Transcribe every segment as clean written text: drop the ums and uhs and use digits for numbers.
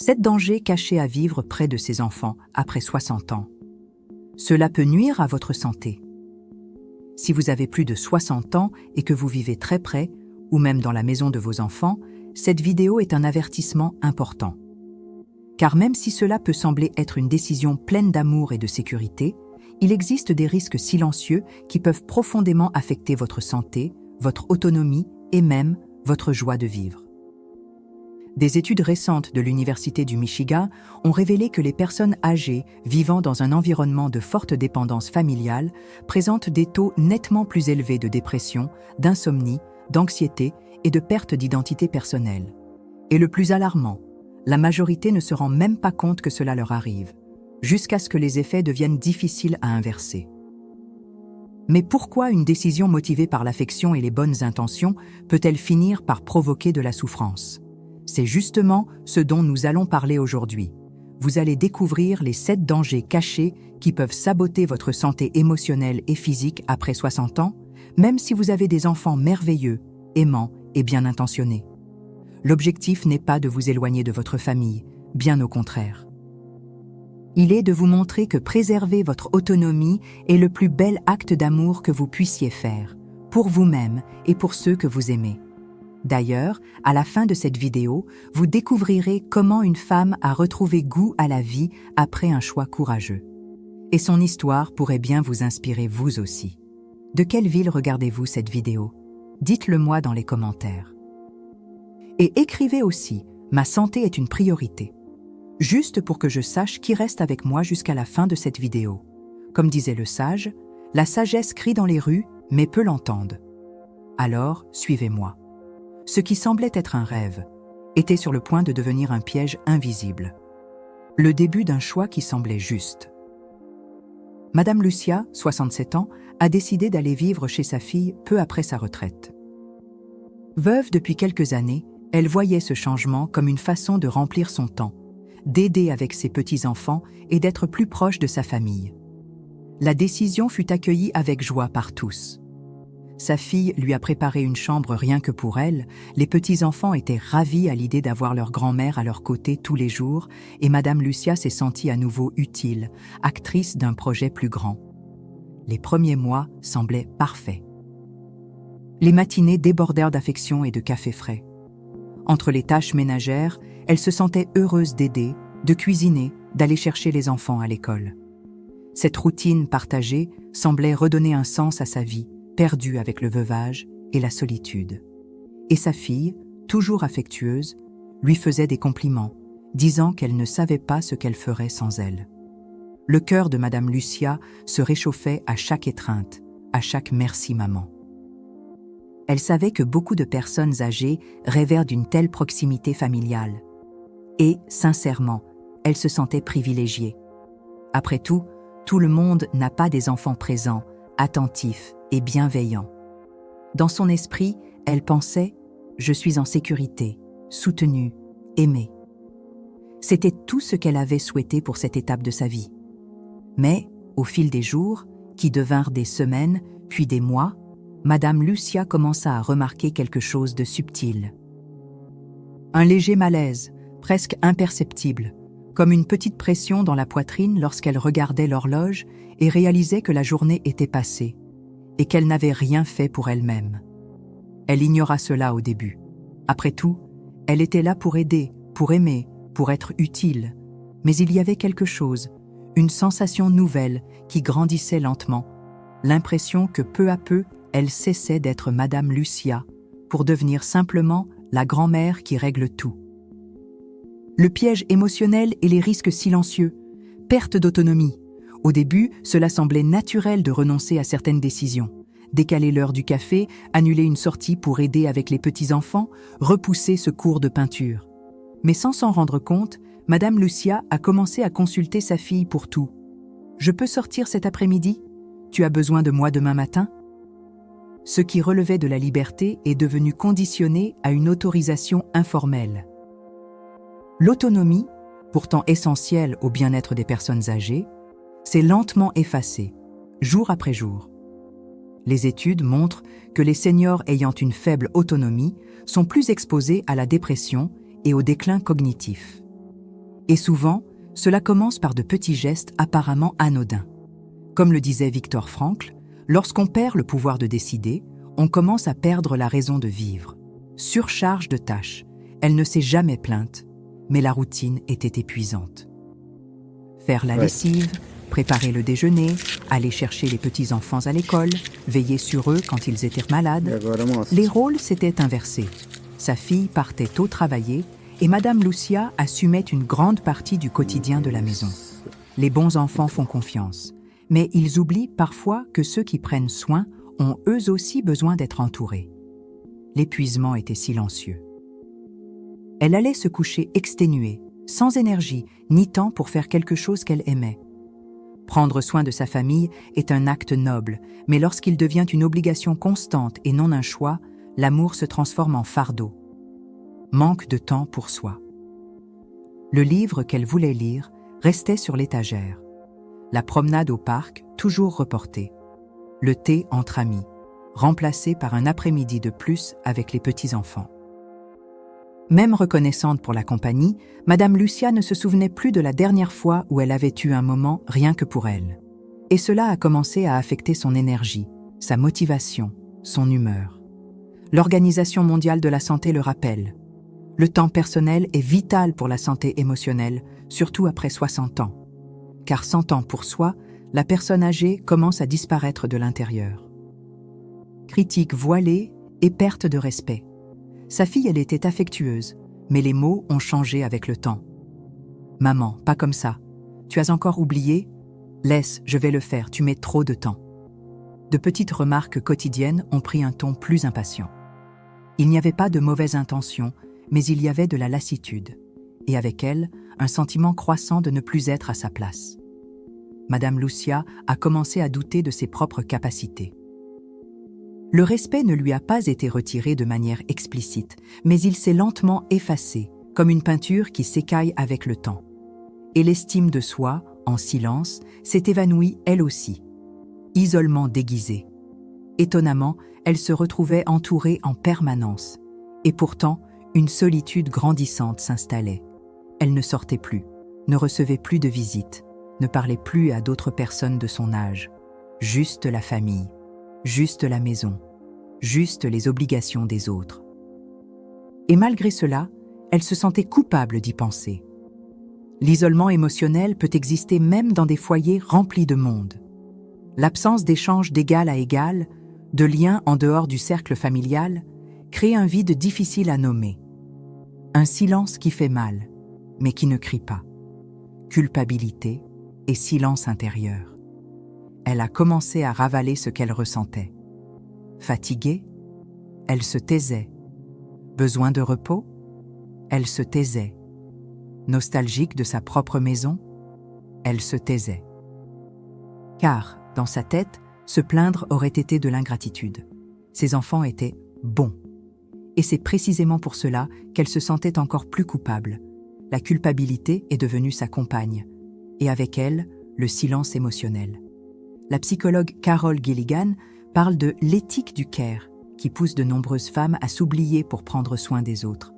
7 dangers cachés à vivre près de ses enfants après 60 ans. Cela peut nuire à votre santé. Si vous avez plus de 60 ans et que vous vivez très près, ou même dans la maison de vos enfants, cette vidéo est un avertissement important. Car même si cela peut sembler être une décision pleine d'amour et de sécurité, il existe des risques silencieux qui peuvent profondément affecter votre santé, votre autonomie et même votre joie de vivre. Des études récentes de l'Université du Michigan ont révélé que les personnes âgées vivant dans un environnement de forte dépendance familiale présentent des taux nettement plus élevés de dépression, d'insomnie, d'anxiété et de perte d'identité personnelle. Et le plus alarmant, la majorité ne se rend même pas compte que cela leur arrive, jusqu'à ce que les effets deviennent difficiles à inverser. Mais pourquoi une décision motivée par l'affection et les bonnes intentions peut-elle finir par provoquer de la souffrance ? C'est justement ce dont nous allons parler aujourd'hui. Vous allez découvrir les 7 dangers cachés qui peuvent saboter votre santé émotionnelle et physique après 60 ans, même si vous avez des enfants merveilleux, aimants et bien intentionnés. L'objectif n'est pas de vous éloigner de votre famille, bien au contraire. Il est de vous montrer que préserver votre autonomie est le plus bel acte d'amour que vous puissiez faire, pour vous-même et pour ceux que vous aimez. D'ailleurs, à la fin de cette vidéo, vous découvrirez comment une femme a retrouvé goût à la vie après un choix courageux. Et son histoire pourrait bien vous inspirer vous aussi. De quelle ville regardez-vous cette vidéo ? Dites-le moi dans les commentaires. Et écrivez aussi « Ma santé est une priorité », juste pour que je sache qui reste avec moi jusqu'à la fin de cette vidéo. Comme disait le sage, la sagesse crie dans les rues, mais peu l'entendent. Alors, suivez-moi. Ce qui semblait être un rêve était sur le point de devenir un piège invisible. Le début d'un choix qui semblait juste. Madame Lucia, 67 ans, a décidé d'aller vivre chez sa fille peu après sa retraite. Veuve depuis quelques années, elle voyait ce changement comme une façon de remplir son temps, d'aider avec ses petits-enfants et d'être plus proche de sa famille. La décision fut accueillie avec joie par tous. Sa fille lui a préparé une chambre rien que pour elle, les petits-enfants étaient ravis à l'idée d'avoir leur grand-mère à leur côté tous les jours, et Madame Lucia s'est sentie à nouveau utile, actrice d'un projet plus grand. Les premiers mois semblaient parfaits. Les matinées débordèrent d'affection et de café frais. Entre les tâches ménagères, elle se sentait heureuse d'aider, de cuisiner, d'aller chercher les enfants à l'école. Cette routine partagée semblait redonner un sens à sa vie, perdue avec le veuvage et la solitude. Et sa fille, toujours affectueuse, lui faisait des compliments, disant qu'elle ne savait pas ce qu'elle ferait sans elle. Le cœur de Madame Lucia se réchauffait à chaque étreinte, à chaque « merci maman ». Elle savait que beaucoup de personnes âgées rêvèrent d'une telle proximité familiale. Et, sincèrement, elle se sentait privilégiée. Après tout le monde n'a pas des enfants présents, attentifs et bienveillants. Dans son esprit, elle pensait « Je suis en sécurité, soutenue, aimée ». C'était tout ce qu'elle avait souhaité pour cette étape de sa vie. Mais, au fil des jours, qui devinrent des semaines, puis des mois, Madame Lucia commença à remarquer quelque chose de subtil. Un léger malaise, presque imperceptible, comme une petite pression dans la poitrine lorsqu'elle regardait l'horloge et réalisait que la journée était passée, et qu'elle n'avait rien fait pour elle-même. Elle ignora cela au début. Après tout, elle était là pour aider, pour aimer, pour être utile. Mais il y avait quelque chose, une sensation nouvelle qui grandissait lentement, l'impression que peu à peu, elle cessait d'être Madame Lucia pour devenir simplement la grand-mère qui règle tout. Le piège émotionnel et les risques silencieux, perte d'autonomie. Au début, cela semblait naturel de renoncer à certaines décisions. Décaler l'heure du café, annuler une sortie pour aider avec les petits-enfants, repousser ce cours de peinture. Mais sans s'en rendre compte, Madame Lucia a commencé à consulter sa fille pour tout. « Je peux sortir cet après-midi ? Tu as besoin de moi demain matin ?» Ce qui relevait de la liberté est devenu conditionné à une autorisation informelle. L'autonomie, pourtant essentielle au bien-être des personnes âgées, s'est lentement effacée, jour après jour. Les études montrent que les seniors ayant une faible autonomie sont plus exposés à la dépression et au déclin cognitif. Et souvent, cela commence par de petits gestes apparemment anodins. Comme le disait Viktor Frankl, lorsqu'on perd le pouvoir de décider, on commence à perdre la raison de vivre. Surcharge de tâches, elle ne s'est jamais plainte, mais la routine était épuisante. Faire la lessive, préparer le déjeuner, aller chercher les petits-enfants à l'école, veiller sur eux quand ils étaient malades, les rôles s'étaient inversés. Sa fille partait tôt travailler et Madame Lucia assumait une grande partie du quotidien de la maison. Les bons enfants font confiance, mais ils oublient parfois que ceux qui prennent soin ont eux aussi besoin d'être entourés. L'épuisement était silencieux. Elle allait se coucher exténuée, sans énergie, ni temps pour faire quelque chose qu'elle aimait. Prendre soin de sa famille est un acte noble, mais lorsqu'il devient une obligation constante et non un choix, l'amour se transforme en fardeau. Manque de temps pour soi. Le livre qu'elle voulait lire restait sur l'étagère. La promenade au parc, toujours reportée. Le thé entre amis, remplacé par un après-midi de plus avec les petits-enfants. Même reconnaissante pour la compagnie, Madame Lucia ne se souvenait plus de la dernière fois où elle avait eu un moment rien que pour elle. Et cela a commencé à affecter son énergie, sa motivation, son humeur. L'Organisation mondiale de la santé le rappelle. Le temps personnel est vital pour la santé émotionnelle, surtout après 60 ans. Car 100 ans pour soi, la personne âgée commence à disparaître de l'intérieur. Critique voilée et perte de respect. Sa fille, elle était affectueuse, mais les mots ont changé avec le temps. « Maman, pas comme ça. Tu as encore oublié ? Laisse, je vais le faire, tu mets trop de temps. » De petites remarques quotidiennes ont pris un ton plus impatient. Il n'y avait pas de mauvaise intention, mais il y avait de la lassitude, et avec elle, un sentiment croissant de ne plus être à sa place. Madame Lucia a commencé à douter de ses propres capacités. Le respect ne lui a pas été retiré de manière explicite, mais il s'est lentement effacé, comme une peinture qui s'écaille avec le temps. Et l'estime de soi, en silence, s'est évanouie elle aussi. Isolement déguisé. Étonnamment, elle se retrouvait entourée en permanence. Et pourtant, une solitude grandissante s'installait. Elle ne sortait plus, ne recevait plus de visites, ne parlait plus à d'autres personnes de son âge. Juste la famille. Juste la maison, juste les obligations des autres. Et malgré cela, elle se sentait coupable d'y penser. L'isolement émotionnel peut exister même dans des foyers remplis de monde. L'absence d'échange d'égal à égal, de liens en dehors du cercle familial, crée un vide difficile à nommer. Un silence qui fait mal, mais qui ne crie pas. Culpabilité et silence intérieur. Elle a commencé à ravaler ce qu'elle ressentait. Fatiguée, elle se taisait. Besoin de repos, elle se taisait. Nostalgique de sa propre maison, elle se taisait. Car, dans sa tête, se plaindre aurait été de l'ingratitude. Ses enfants étaient bons. Et c'est précisément pour cela qu'elle se sentait encore plus coupable. La culpabilité est devenue sa compagne. Et avec elle, le silence émotionnel. La psychologue Carol Gilligan parle de l'éthique du care, qui pousse de nombreuses femmes à s'oublier pour prendre soin des autres.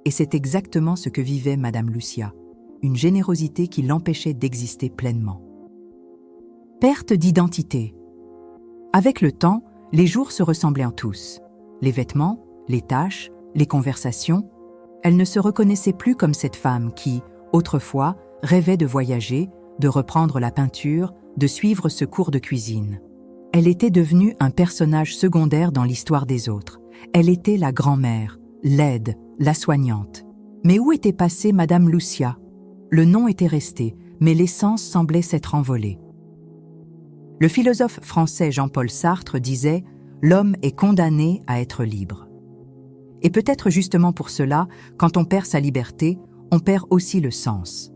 Et c'est exactement ce que vivait Madame Lucia, une générosité qui l'empêchait d'exister pleinement. Perte d'identité. Avec le temps, les jours se ressemblaient en tous. Les vêtements, les tâches, les conversations. Elle ne se reconnaissait plus comme cette femme qui, autrefois, rêvait de voyager, de reprendre la peinture, de suivre ce cours de cuisine. Elle était devenue un personnage secondaire dans l'histoire des autres. Elle était la grand-mère, l'aide, la soignante. Mais où était passée Madame Lucia ? Le nom était resté, mais l'essence semblait s'être envolée. Le philosophe français Jean-Paul Sartre disait « L'homme est condamné à être libre ». Et peut-être justement pour cela, quand on perd sa liberté, on perd aussi le sens.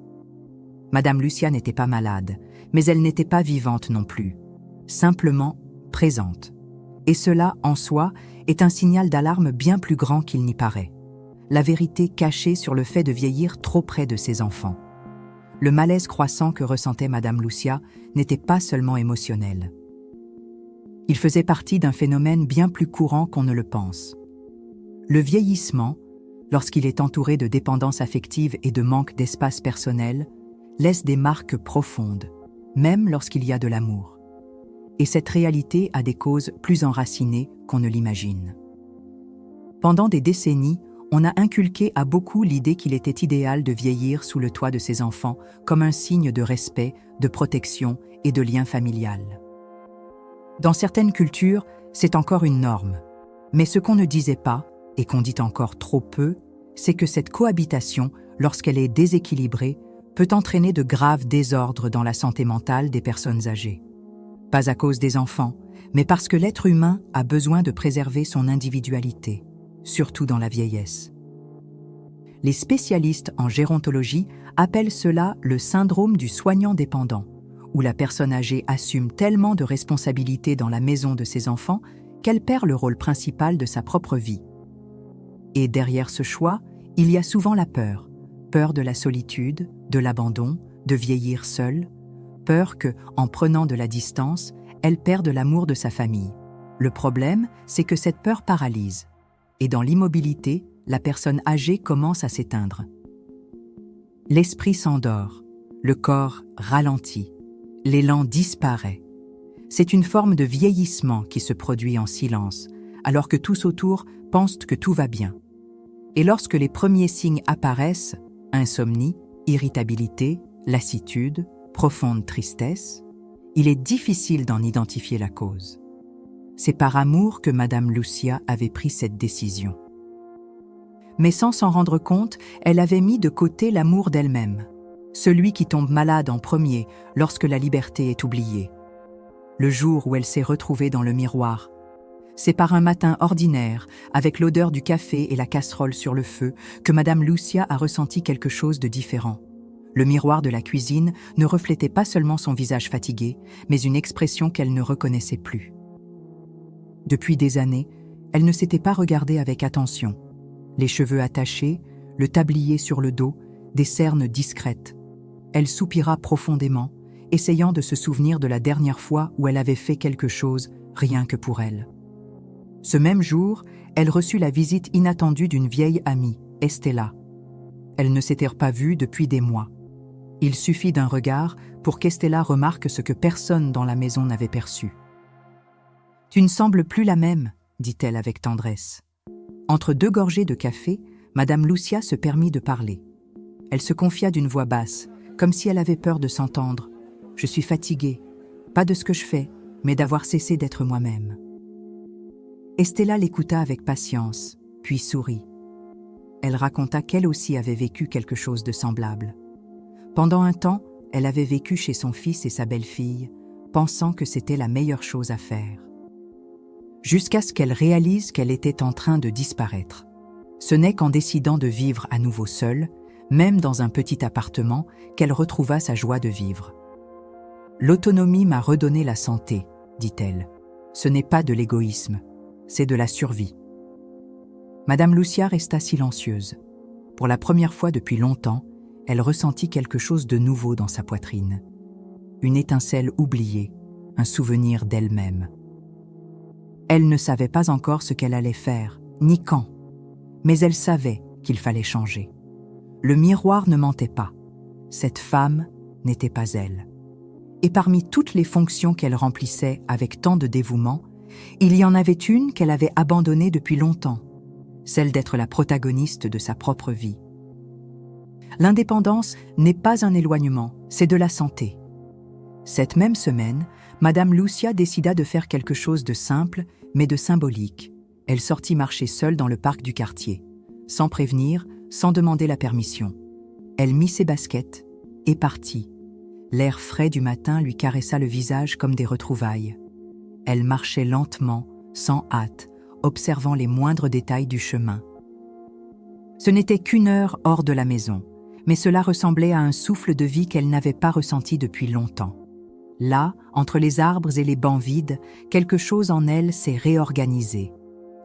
Madame Lucia n'était pas malade, mais elle n'était pas vivante non plus, simplement présente. Et cela, en soi, est un signal d'alarme bien plus grand qu'il n'y paraît. La vérité cachée sur le fait de vieillir trop près de ses enfants. Le malaise croissant que ressentait Madame Lucia n'était pas seulement émotionnel. Il faisait partie d'un phénomène bien plus courant qu'on ne le pense. Le vieillissement, lorsqu'il est entouré de dépendance affective et de manque d'espace personnel, laisse des marques profondes, même lorsqu'il y a de l'amour. Et cette réalité a des causes plus enracinées qu'on ne l'imagine. Pendant des décennies, on a inculqué à beaucoup l'idée qu'il était idéal de vieillir sous le toit de ses enfants comme un signe de respect, de protection et de lien familial. Dans certaines cultures, c'est encore une norme. Mais ce qu'on ne disait pas, et qu'on dit encore trop peu, c'est que cette cohabitation, lorsqu'elle est déséquilibrée, peut entraîner de graves désordres dans la santé mentale des personnes âgées. Pas à cause des enfants, mais parce que l'être humain a besoin de préserver son individualité, surtout dans la vieillesse. Les spécialistes en gérontologie appellent cela le syndrome du soignant dépendant, où la personne âgée assume tellement de responsabilités dans la maison de ses enfants qu'elle perd le rôle principal de sa propre vie. Et derrière ce choix, il y a souvent la peur. Peur de la solitude, de l'abandon, de vieillir seule. Peur que, en prenant de la distance, elle perde l'amour de sa famille. Le problème, c'est que cette peur paralyse. Et dans l'immobilité, la personne âgée commence à s'éteindre. L'esprit s'endort, le corps ralentit, l'élan disparaît. C'est une forme de vieillissement qui se produit en silence, alors que tous autour pensent que tout va bien. Et lorsque les premiers signes apparaissent, insomnie, irritabilité, lassitude, profonde tristesse, il est difficile d'en identifier la cause. C'est par amour que Madame Lucia avait pris cette décision. Mais sans s'en rendre compte, elle avait mis de côté l'amour d'elle-même, celui qui tombe malade en premier lorsque la liberté est oubliée. Le jour où elle s'est retrouvée dans le miroir, c'est par un matin ordinaire, avec l'odeur du café et la casserole sur le feu, que Madame Lucia a ressenti quelque chose de différent. Le miroir de la cuisine ne reflétait pas seulement son visage fatigué, mais une expression qu'elle ne reconnaissait plus. Depuis des années, elle ne s'était pas regardée avec attention. Les cheveux attachés, le tablier sur le dos, des cernes discrètes. Elle soupira profondément, essayant de se souvenir de la dernière fois où elle avait fait quelque chose, rien que pour elle. Ce même jour, elle reçut la visite inattendue d'une vieille amie, Estella. Elles ne s'étaient pas vues depuis des mois. Il suffit d'un regard pour qu'Estella remarque ce que personne dans la maison n'avait perçu. « Tu ne sembles plus la même », dit-elle avec tendresse. Entre deux gorgées de café, Madame Lucia se permit de parler. Elle se confia d'une voix basse, comme si elle avait peur de s'entendre. « Je suis fatiguée, pas de ce que je fais, mais d'avoir cessé d'être moi-même. » Estella l'écouta avec patience, puis sourit. Elle raconta qu'elle aussi avait vécu quelque chose de semblable. Pendant un temps, elle avait vécu chez son fils et sa belle-fille, pensant que c'était la meilleure chose à faire. Jusqu'à ce qu'elle réalise qu'elle était en train de disparaître. Ce n'est qu'en décidant de vivre à nouveau seule, même dans un petit appartement, qu'elle retrouva sa joie de vivre. « L'autonomie m'a redonné la santé, dit-elle. Ce n'est pas de l'égoïsme. C'est de la survie. » Madame Lucia resta silencieuse. Pour la première fois depuis longtemps, elle ressentit quelque chose de nouveau dans sa poitrine. Une étincelle oubliée, un souvenir d'elle-même. Elle ne savait pas encore ce qu'elle allait faire, ni quand, mais elle savait qu'il fallait changer. Le miroir ne mentait pas. Cette femme n'était pas elle. Et parmi toutes les fonctions qu'elle remplissait avec tant de dévouement, il y en avait une qu'elle avait abandonnée depuis longtemps, celle d'être la protagoniste de sa propre vie. L'indépendance n'est pas un éloignement, c'est de la santé. Cette même semaine, Madame Lucia décida de faire quelque chose de simple, mais de symbolique. Elle sortit marcher seule dans le parc du quartier, sans prévenir, sans demander la permission. Elle mit ses baskets et partit. L'air frais du matin lui caressa le visage comme des retrouvailles. Elle marchait lentement, sans hâte, observant les moindres détails du chemin. Ce n'était qu'une heure hors de la maison, mais cela ressemblait à un souffle de vie qu'elle n'avait pas ressenti depuis longtemps. Là, entre les arbres et les bancs vides, quelque chose en elle s'est réorganisé.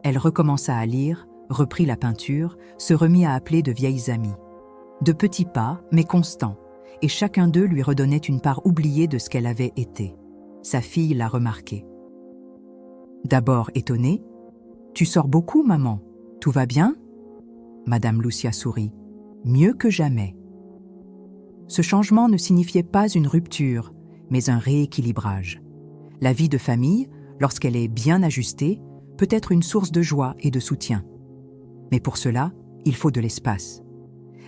Elle recommença à lire, reprit la peinture, se remit à appeler de vieilles amies. De petits pas, mais constants, et chacun d'eux lui redonnait une part oubliée de ce qu'elle avait été. Sa fille l'a remarqué. D'abord étonnée, « Tu sors beaucoup, maman. Tout va bien ?» Madame Lucia sourit. Mieux que jamais. Ce changement ne signifiait pas une rupture, mais un rééquilibrage. La vie de famille, lorsqu'elle est bien ajustée, peut être une source de joie et de soutien. Mais pour cela, il faut de l'espace.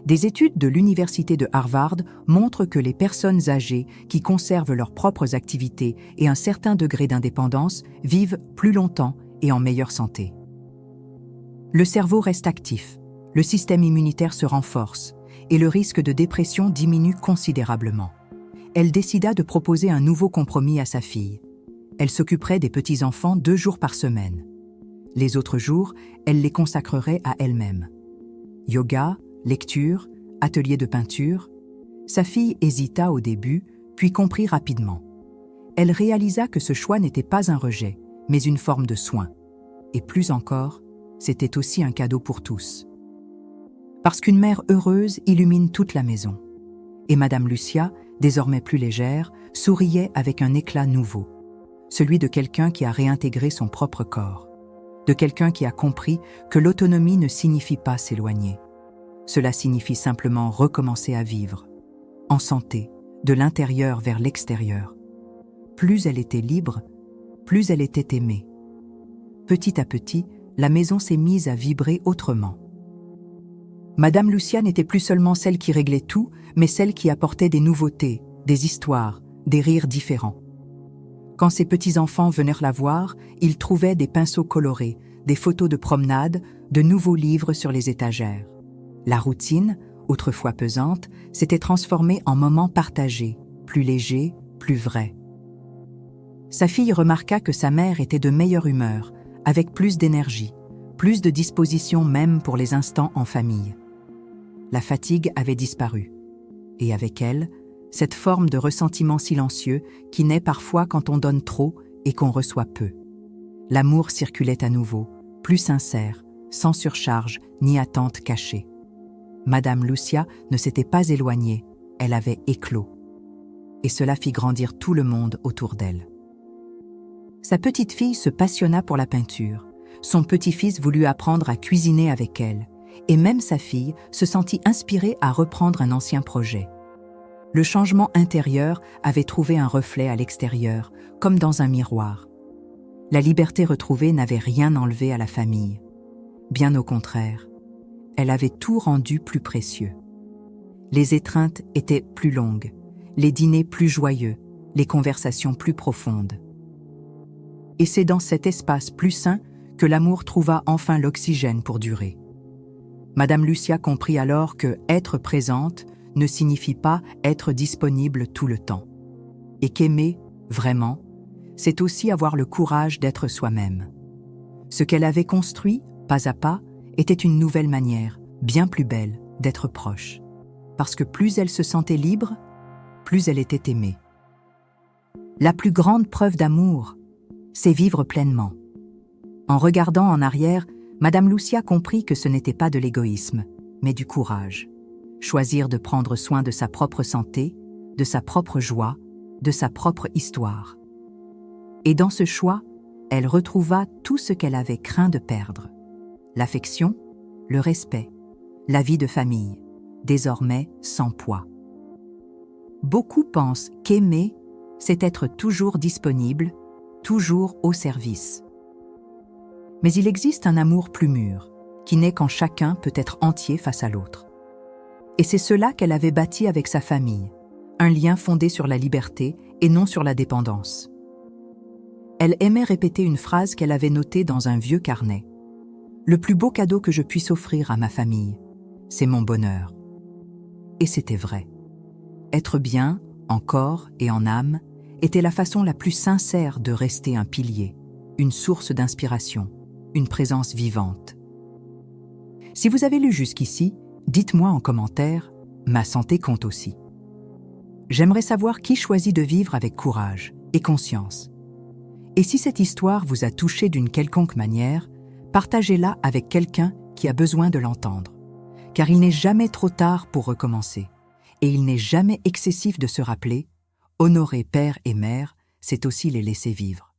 Des études de l'Université de Harvard montrent que les personnes âgées qui conservent leurs propres activités et un certain degré d'indépendance vivent plus longtemps et en meilleure santé. Le cerveau reste actif, le système immunitaire se renforce et le risque de dépression diminue considérablement. Elle décida de proposer un nouveau compromis à sa fille. Elle s'occuperait des petits-enfants 2 jours par semaine. Les autres jours, elle les consacrerait à elle-même. Yoga, lecture, atelier de peinture. Sa fille hésita au début, puis comprit rapidement. Elle réalisa que ce choix n'était pas un rejet, mais une forme de soin. Et plus encore, c'était aussi un cadeau pour tous. Parce qu'une mère heureuse illumine toute la maison. Et Madame Lucia, désormais plus légère, souriait avec un éclat nouveau. Celui de quelqu'un qui a réintégré son propre corps. De quelqu'un qui a compris que l'autonomie ne signifie pas s'éloigner. Cela signifie simplement recommencer à vivre, en santé, de l'intérieur vers l'extérieur. Plus elle était libre, plus elle était aimée. Petit à petit, la maison s'est mise à vibrer autrement. Madame Lucia n'était plus seulement celle qui réglait tout, mais celle qui apportait des nouveautés, des histoires, des rires différents. Quand ses petits-enfants venaient la voir, ils trouvaient des pinceaux colorés, des photos de promenade, de nouveaux livres sur les étagères. La routine, autrefois pesante, s'était transformée en moments partagés, plus légers, plus vrais. Sa fille remarqua que sa mère était de meilleure humeur, avec plus d'énergie, plus de disposition même pour les instants en famille. La fatigue avait disparu. Et avec elle, cette forme de ressentiment silencieux qui naît parfois quand on donne trop et qu'on reçoit peu. L'amour circulait à nouveau, plus sincère, sans surcharge ni attente cachée. Madame Lucia ne s'était pas éloignée, elle avait éclos. Et cela fit grandir tout le monde autour d'elle. Sa petite fille se passionna pour la peinture. Son petit-fils voulut apprendre à cuisiner avec elle. Et même sa fille se sentit inspirée à reprendre un ancien projet. Le changement intérieur avait trouvé un reflet à l'extérieur, comme dans un miroir. La liberté retrouvée n'avait rien enlevé à la famille. Bien au contraire, elle avait tout rendu plus précieux. Les étreintes étaient plus longues, les dîners plus joyeux, les conversations plus profondes. Et c'est dans cet espace plus sain que l'amour trouva enfin l'oxygène pour durer. Madame Lucia comprit alors que être présente ne signifie pas être disponible tout le temps. Et qu'aimer, vraiment, c'est aussi avoir le courage d'être soi-même. Ce qu'elle avait construit, pas à pas, était une nouvelle manière, bien plus belle, d'être proche. Parce que plus elle se sentait libre, plus elle était aimée. La plus grande preuve d'amour, c'est vivre pleinement. En regardant en arrière, Madame Lucia comprit que ce n'était pas de l'égoïsme, mais du courage. Choisir de prendre soin de sa propre santé, de sa propre joie, de sa propre histoire. Et dans ce choix, elle retrouva tout ce qu'elle avait craint de perdre. L'affection, le respect, la vie de famille, désormais sans poids. Beaucoup pensent qu'aimer, c'est être toujours disponible, toujours au service. Mais il existe un amour plus mûr, qui naît quand chacun peut être entier face à l'autre. Et c'est cela qu'elle avait bâti avec sa famille, un lien fondé sur la liberté et non sur la dépendance. Elle aimait répéter une phrase qu'elle avait notée dans un vieux carnet. « Le plus beau cadeau que je puisse offrir à ma famille, c'est mon bonheur. » Et c'était vrai. Être bien, en corps et en âme, était la façon la plus sincère de rester un pilier, une source d'inspiration, une présence vivante. Si vous avez lu jusqu'ici, dites-moi en commentaire, ma santé compte aussi. J'aimerais savoir qui choisit de vivre avec courage et conscience. Et si cette histoire vous a touché d'une quelconque manière, partagez-la avec quelqu'un qui a besoin de l'entendre. Car il n'est jamais trop tard pour recommencer. Et il n'est jamais excessif de se rappeler, honorer père et mère, c'est aussi les laisser vivre.